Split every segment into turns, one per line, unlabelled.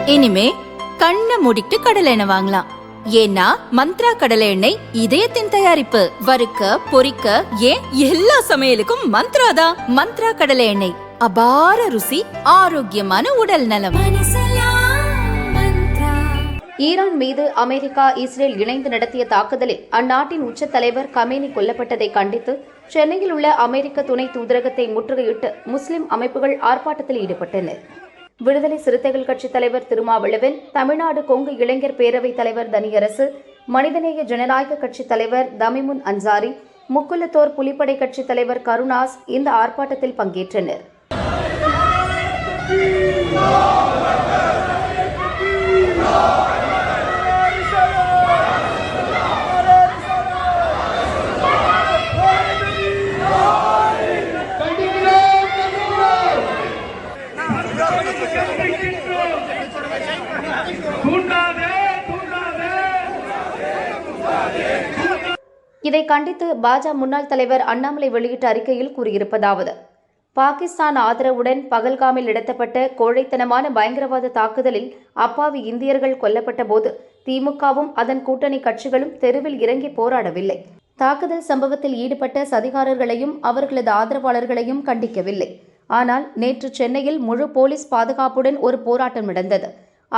இனிமே கண்ணை மூடிட்டு கடலை எண்ணெய் வாங்கலாம். ஏன்னா மந்த்ரா கடலை எண்ணெய் இதயத்தின் தயாரிப்பு. வறுக்க பொரிக்க ஏன் எல்லா சமையலுக்கும் மந்த்ரா தான். மந்த்ரா கடலை எண்ணெய், அபார ருசி, ஆரோக்கியமான உடல் நலம்.
ஈரான் மீது அமெரிக்கா, இஸ்ரேல் இணைந்து நடத்திய தாக்குதலில் அந்நாட்டின் உச்ச தலைவர் கமேனி கொல்லப்பட்டதை கண்டித்து சென்னையில் உள்ள அமெரிக்க துணை தூதரகத்தை முற்றுகையிட்டு முஸ்லிம் அமைப்புகள் ஆர்ப்பாட்டத்தில் ஈடுபட்டனர். விடுதலை சிறுத்தைகள் கட்சித் தலைவர் திருமாவளவன், தமிழ்நாடு கொங்கு இளைஞர் பேரவைத் தலைவர் தனியரசு, மனிதநேய ஜனநாயக கட்சித் தலைவர் தமிமுன் அன்சாரி, முக்குலத்தோர் புலிப்படை கட்சித் தலைவர் கருணாஸ் இந்த ஆர்ப்பாட்டத்தில் பங்கேற்றனர். இதை கண்டித்து பாஜக முன்னாள் தலைவர் அண்ணாமலை வெளியிட்ட அறிக்கையில் கூறியிருப்பதாவது: பாகிஸ்தான் ஆதரவுடன் பகல்காமில் நடத்தப்பட்ட கோழைத்தனமான பயங்கரவாத தாக்குதலில் அப்பாவி இந்தியர்கள் கொல்லப்பட்ட போது திமுகவும் அதன் கூட்டணி கட்சிகளும் தெருவில் இறங்கி போராடவில்லை. தாக்குதல் சம்பவத்தில் ஈடுபட்ட சதிகாரர்களையும் அவர்களது ஆதரவாளர்களையும் கண்டிக்கவில்லை. ஆனால் நேற்று சென்னையில் முழு போலீஸ் பாதுகாப்புடன் ஒரு போராட்டம் நடந்தது.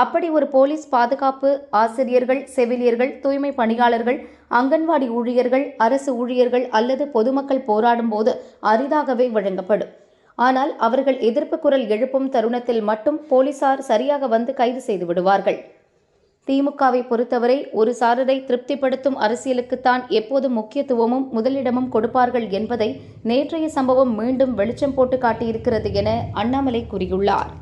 அப்படி ஒரு போலீஸ் பாதுகாப்பு ஆசிரியர்கள், செவிலியர்கள், தூய்மை பணியாளர்கள், அங்கன்வாடி ஊழியர்கள், அரசு ஊழியர்கள் அல்லது பொதுமக்கள் போராடும் போது அரிதாகவே வழங்கப்படும். ஆனால் அவர்கள் எதிர்ப்பு குரல் எழுப்பும் தருணத்தில் மட்டும் போலீசார் சரியாக வந்து கைது செய்து விடுவார்கள். திமுகவை பொறுத்தவரை ஒரு சாரரை திருப்திப்படுத்தும் அரசியலுக்குத்தான் எப்போதும் முக்கியத்துவமும் முதலிடமும் கொடுப்பார்கள் என்பதை நேற்றைய சம்பவம் மீண்டும் வெளிச்சம் போட்டு காட்டியிருக்கிறது என அண்ணாமலை கூறியுள்ளார்.